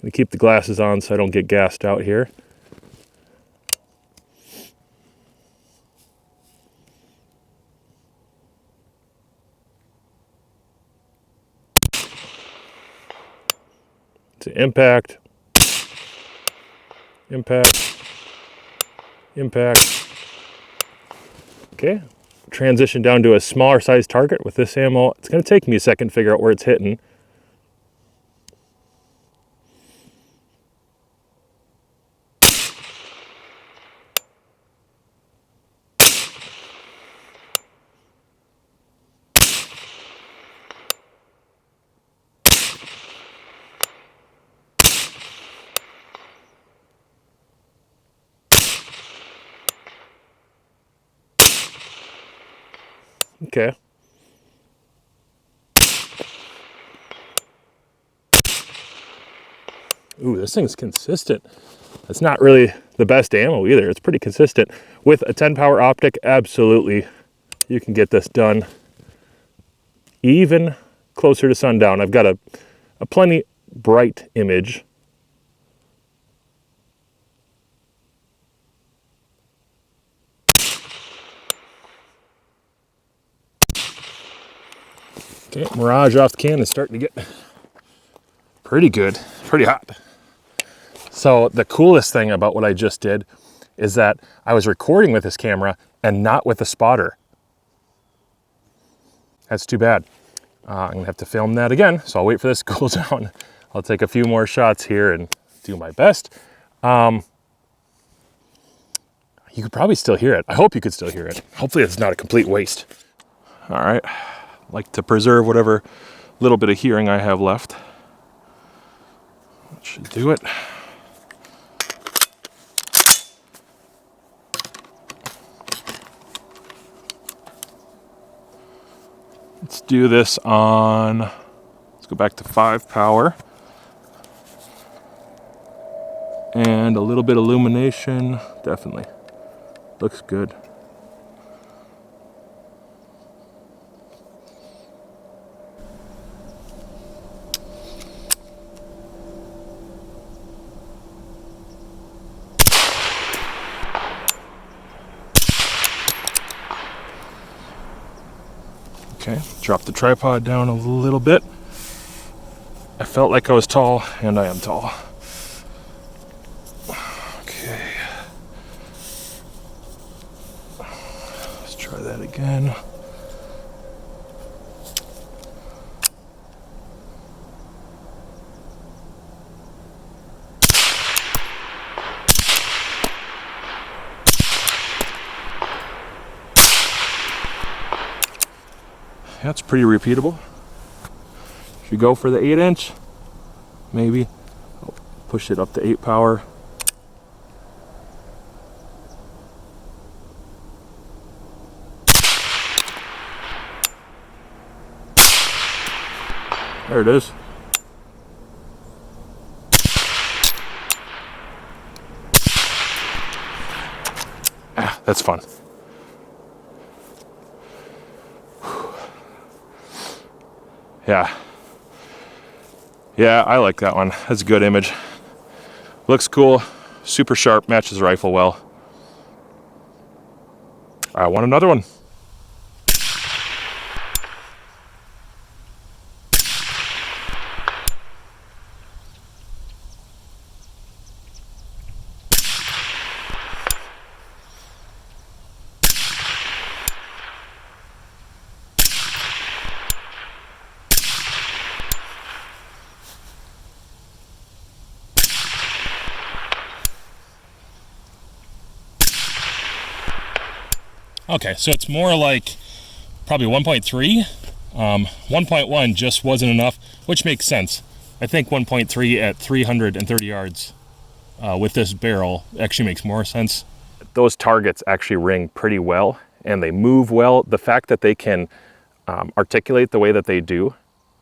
me keep the glasses on so I don't get gassed out here. To impact, impact, impact. Okay, transition down to a smaller size target with this ammo. It's going to take me a second to figure out where it's hitting. Okay. Ooh, this thing's consistent. It's not really the best ammo either. It's pretty consistent. With a 10 power optic, absolutely, you can get this done even closer to sundown. I've got a plenty bright image. Okay, Mirage off the can is starting to get pretty good, pretty hot. So the coolest thing about what I just did is that I was recording with this camera and not with a spotter. That's too bad. I'm gonna have to film that again, so I'll wait for this to cool down. I'll take a few more shots here and do my best. You could probably still hear it. I hope you could still hear it. Hopefully it's not a complete waste. All right, I like to preserve whatever little bit of hearing I have left. That should do it. Let's do this on, let's go back to 5 power. And a little bit of illumination, definitely. Looks good. Okay, drop the tripod down a little bit. I felt like I was tall, and I am tall. Okay. Let's try that again. That's pretty repeatable. Should go for the 8-inch, maybe. I'll push it up to 8 power. There it is. Ah, that's fun. Yeah, I like that one. That's a good image. Looks cool, super sharp, matches the rifle well. I want another one. Okay, so it's more like probably 1.3. 1.1 just wasn't enough, which makes sense. I think 1.3 at 330 yards with this barrel actually makes more sense. Those targets actually ring pretty well and they move well. The fact that they can articulate the way that they do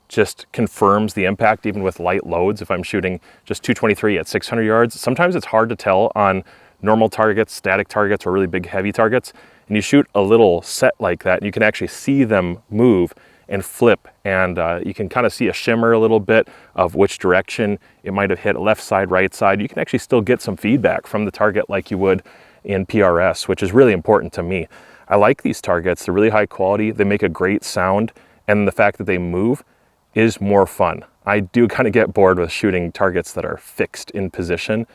just confirms the impact even with light loads. If I'm shooting just 223 at 600 yards, sometimes it's hard to tell on normal targets, static targets, or really big heavy targets. And you shoot a little set like that, and you can actually see them move, and flip, and you can kind of see a shimmer a little bit of which direction it might have hit, left side, right side. You can actually still get some feedback from the target like you would in PRS, which is really important to me. I like these targets. They're really high quality. They make a great sound, and the fact that they move is more fun. I do kind of get bored with shooting targets that are fixed in position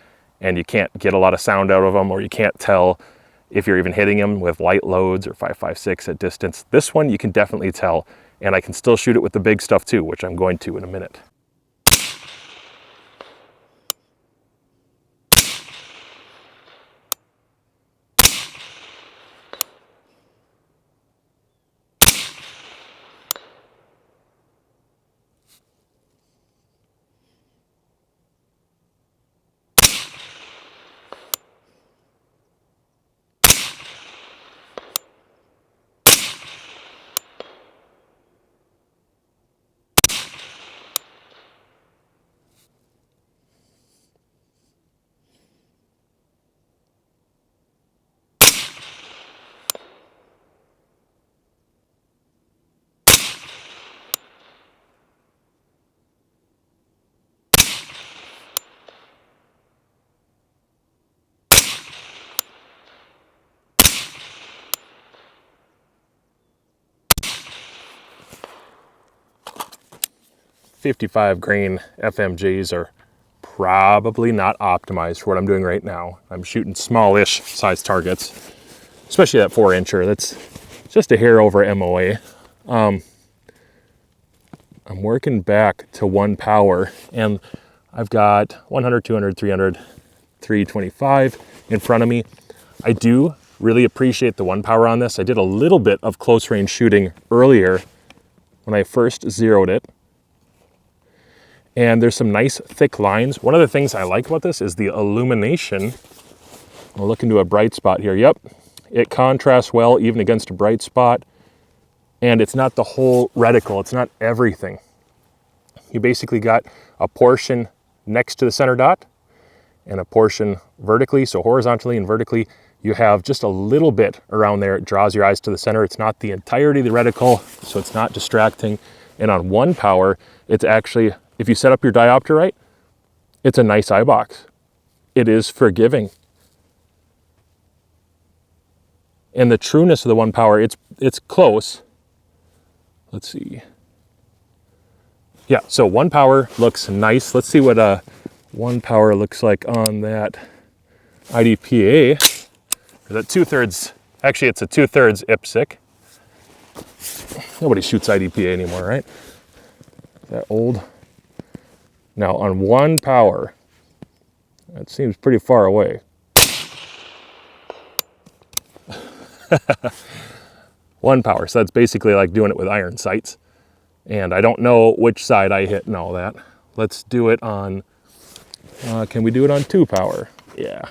and you can't get a lot of sound out of them, or you can't tell if you're even hitting them with light loads or 5.56 at distance. This one you can definitely tell, and I can still shoot it with the big stuff too, which I'm going to in a minute. 55 grain FMJs are probably not optimized for what I'm doing right now. I'm shooting smallish size targets, especially that 4-incher. That's just a hair over MOA. I'm working back to 1 power, and I've got 100, 200, 300, 325 in front of me. I do really appreciate the 1 power on this. I did a little bit of close range shooting earlier when I first zeroed it. And there's some nice thick lines. One of the things I like about this is the illumination. I'll look into a bright spot here. Yep, it contrasts well even against a bright spot. And it's not the whole reticle, it's not everything. You basically got a portion next to the center dot and a portion vertically, so horizontally and vertically. You have just a little bit around there. It draws your eyes to the center. It's not the entirety of the reticle, so it's not distracting. And on 1 power, it's actually, if you set up your diopter right, it's a nice eye box. It is forgiving. And the trueness of the 1 power, it's close. Let's see. Yeah, so 1 power looks nice. Let's see what 1 power looks like on that IDPA. That 2/3, actually it's a 2/3 IPSC. Nobody shoots IDPA anymore, right? That old. Now on 1 power, that seems pretty far away. 1 power, so that's basically like doing it with iron sights. And I don't know which side I hit and all that. Let's do it on, can we do it on 2 power? Yeah.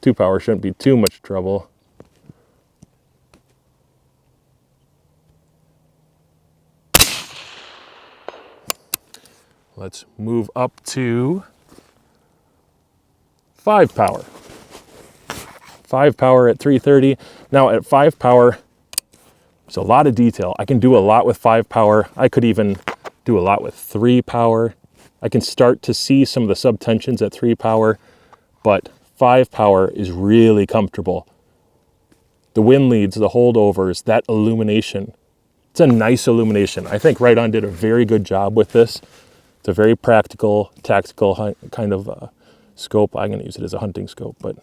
2 power shouldn't be too much trouble. Let's move up to 5 power. 5 power at 330. Now at 5 power, there's a lot of detail. I can do a lot with 5 power. I could even do a lot with 3 power. I can start to see some of the subtensions at 3 power, but 5 power is really comfortable. The wind leads, the holdovers, that illumination. It's a nice illumination. I think Riton did a very good job with this. It's a very practical, tactical kind of scope. I'm going to use it as a hunting scope, but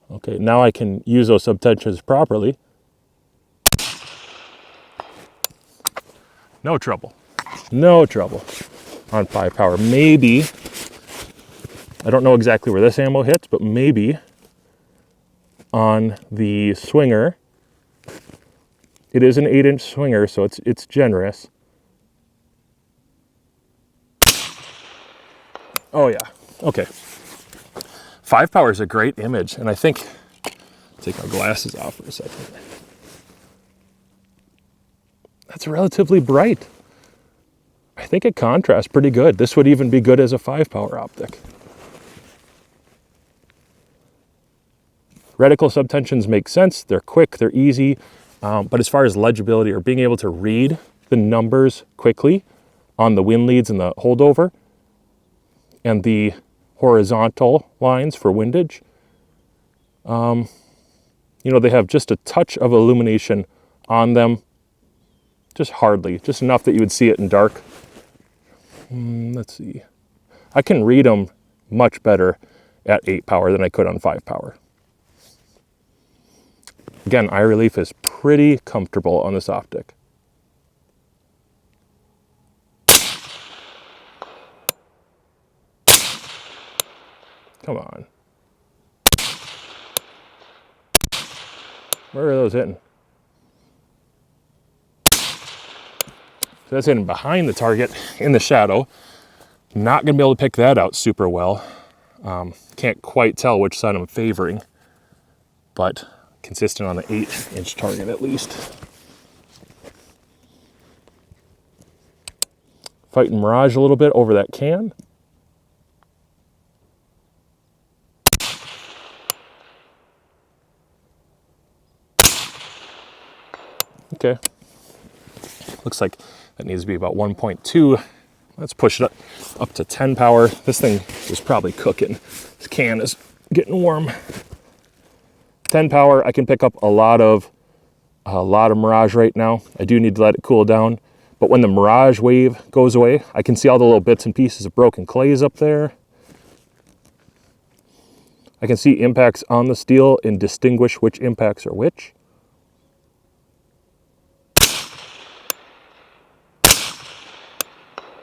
okay, now I can use those subtensions properly. No trouble. No trouble on 5 power. Maybe, I don't know exactly where this ammo hits, but maybe on the swinger, it is an 8-inch swinger, so it's generous. Oh yeah, okay. 5 power is a great image, and I think, take our glasses off for a second. That's relatively bright. I think it contrasts pretty good. This would even be good as a 5 power optic. Reticle subtensions make sense. They're quick, they're easy, But as far as legibility or being able to read the numbers quickly on the wind leads and the holdover and the horizontal lines for windage, you know, they have just a touch of illumination on them, just hardly, just enough that you would see it in dark. Let's see. I can read them much better at 8 power than I could on 5 power. Again, eye relief is pretty comfortable on this optic. Come on. Where are those hitting? So that's hitting behind the target in the shadow. Not going to be able to pick that out super well. Can't quite tell which side I'm favoring, but consistent on the 8-inch target at least. Fighting Mirage a little bit over that can. Okay. Looks like that needs to be about 1.2. Let's push it up to 10 power. This thing is probably cooking. This can is getting warm. 10 power, I can pick up a lot of Mirage right now. I do need to let it cool down. But when the Mirage wave goes away, I can see all the little bits and pieces of broken clays up there. I can see impacts on the steel and distinguish which impacts are which.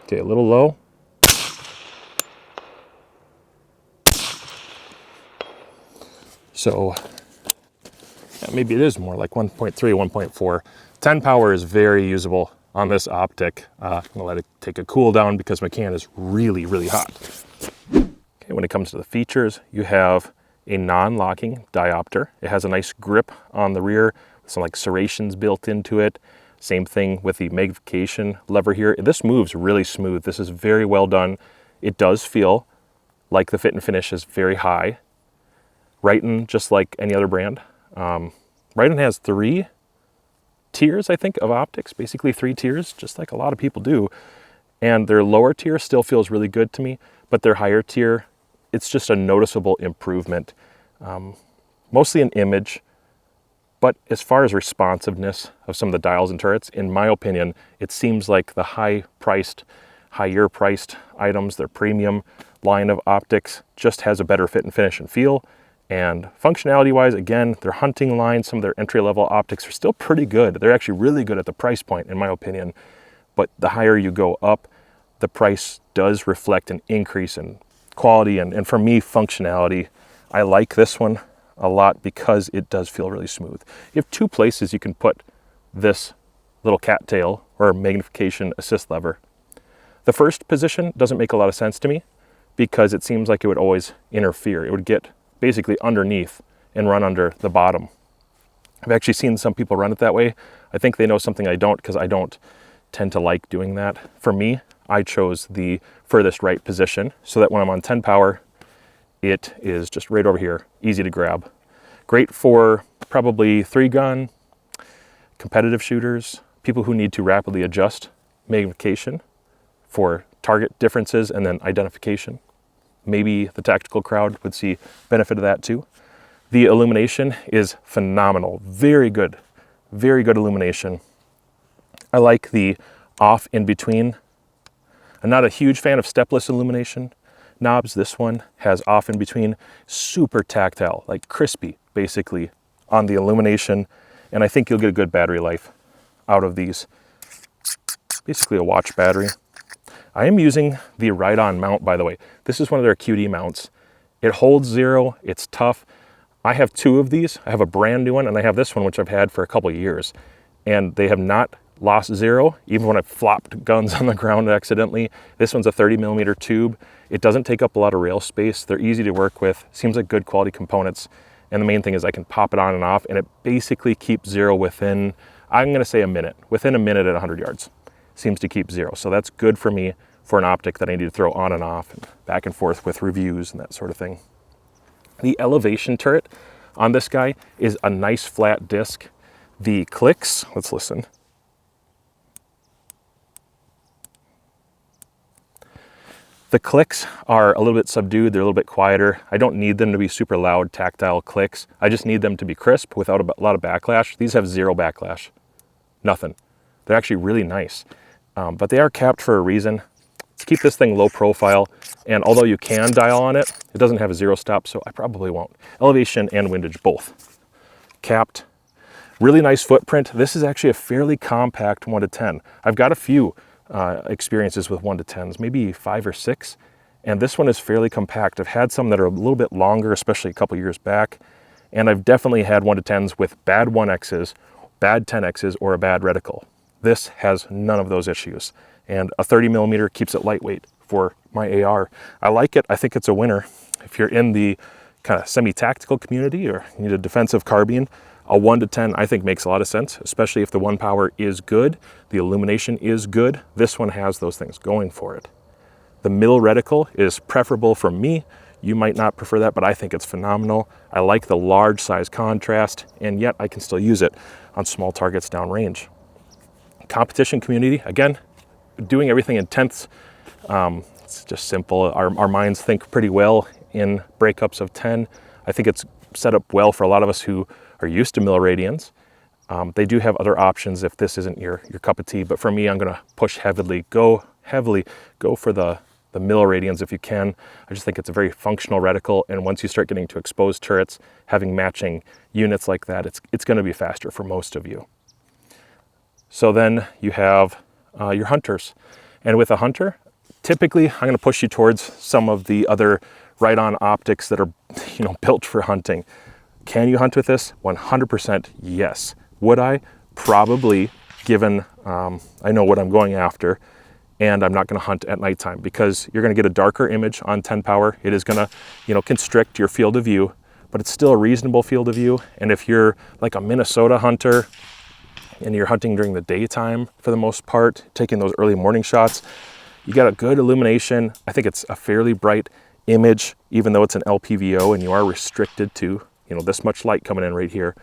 Okay, a little low. So yeah, maybe it is more like 1.3, 1.4. 10 power is very usable on this optic. I'm gonna let it take a cool down because my can is really, really hot. Okay, when it comes to the features, you have a non-locking diopter. It has a nice grip on the rear, with some like serrations built into it. Same thing with the magnification lever here. This moves really smooth. This is very well done. It does feel like the fit and finish is very high. Riton, just like any other brand. Riton has 3 tiers, I think, of optics, basically 3 tiers, just like a lot of people do. And their lower tier still feels really good to me, but their higher tier, it's just a noticeable improvement. Mostly in image, but as far as responsiveness of some of the dials and turrets, in my opinion, it seems like the higher priced items, their premium line of optics, just has a better fit and finish and feel. And functionality wise, again, their hunting line, some of their entry-level optics are still pretty good. They're actually really good at the price point, in my opinion. But the higher you go up, the price does reflect an increase in quality and for me, functionality. I like this one a lot because it does feel really smooth. You have 2 places you can put this little cattail or magnification assist lever. The first position doesn't make a lot of sense to me because it seems like it would always interfere. It would get basically underneath and run under the bottom. I've actually seen some people run it that way. I think they know something I don't, because I don't tend to like doing that. For me, I chose the furthest right position so that when I'm on 10 power, it is just right over here, easy to grab. Great for probably 3-gun, competitive shooters, people who need to rapidly adjust magnification for target differences and then identification. Maybe the tactical crowd would see benefit of that too. The illumination is phenomenal. Very good illumination. I like the off in between. I'm not a huge fan of stepless illumination knobs. This one has off in between, super tactile, like crispy basically on the illumination. And I think you'll get a good battery life out of these. Basically a watch battery. I am using the Riton mount, by the way. This is one of their QD mounts. It holds 0, it's tough. I have 2 of these. I have a brand new one and I have this one, which I've had for a couple of years. And they have not lost 0, even when I've flopped guns on the ground accidentally. This one's a 30mm tube. It doesn't take up a lot of rail space. They're easy to work with. Seems like good quality components. And the main thing is I can pop it on and off and it basically keeps 0 within, I'm gonna say a minute. Within a minute at 100 yards. Seems to keep 0. So that's good for me for an optic that I need to throw on and off and back and forth with reviews and that sort of thing. The elevation turret on this guy is a nice flat disc. The clicks, let's listen. The clicks are a little bit subdued, they're a little bit quieter. I don't need them to be super loud, tactile clicks. I just need them to be crisp without a lot of backlash. These have zero backlash, nothing. They're actually really nice, but they are capped for a reason. Let's keep this thing low profile, and although you can dial on it, it doesn't have a zero stop, so I probably won't. Elevation and windage both. Capped, really nice footprint. This is actually a fairly compact 1 to 10. I've got a few experiences with 1 to 10s, maybe 5 or 6, and this one is fairly compact. I've had some that are a little bit longer, especially a couple years back, and I've definitely had 1 to 10s with bad 1Xs, bad 10Xs, or a bad reticle. This has none of those issues, and a 30 millimeter keeps it lightweight for my AR. I like it. I think it's a winner. If you're in the kind of semi-tactical community or you need a defensive carbine, a 1 to 10 I think makes a lot of sense, especially if the 1 power is good, the illumination is good. This one has those things going for it. The mill reticle is preferable for me. You might not prefer that, but I think it's phenomenal. I like the large size contrast, and yet I can still use it on small targets downrange. Competition community, again, doing everything in tenths. It's just simple. Our minds think pretty well in breakups of 10. I think it's set up well for a lot of us who are used to mill radians. They do have other options if this isn't your cup of tea, but for me, I'm gonna push heavily, go for the mill radians if you can. I just think it's a very functional reticle, and once you start getting to exposed turrets, having matching units like that, it's gonna be faster for most of you. So then you have your hunters. And with a hunter, typically I'm gonna push you towards some of the other Riton optics that are built for hunting. Can you hunt with this? 100% yes. Would I? Probably, given I know what I'm going after, and I'm not gonna hunt at nighttime because you're gonna get a darker image on 10 power. It is gonna, constrict your field of view, but it's still a reasonable field of view. And if you're like a Minnesota hunter and you're hunting during the daytime for the most part, taking those early morning shots, you got a good illumination. I think it's a fairly bright image, even though it's an LPVO and you are restricted to this much light coming in right here.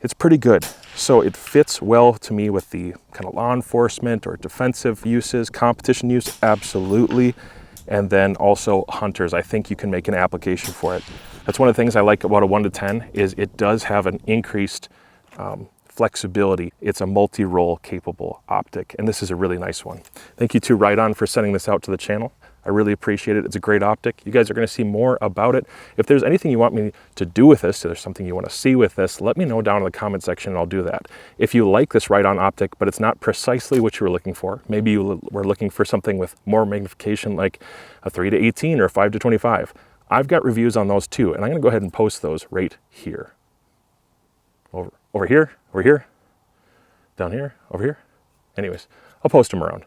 It's pretty good. So it fits well to me with the kind of law enforcement or defensive uses, competition use, absolutely. And then also hunters, I think you can make an application for it. That's one of the things I like about a 1 to 10 is it does have an increased flexibility. It's a multi-role capable optic, and this is a really nice one. Thank you to Riton for sending this out to the channel. I really appreciate it. It's a great optic. You guys are going to see more about it. If there's anything you want me to do with this, if there's something you want to see with this, let me know down in the comment section and I'll do that. If you like this Riton optic, but it's not precisely what you were looking for, maybe you were looking for something with more magnification like a 3 to 18 or 5 to 25, I've got reviews on those too, and I'm going to go ahead and post those right here. Over here, down here, over here. Anyways, I'll post them around.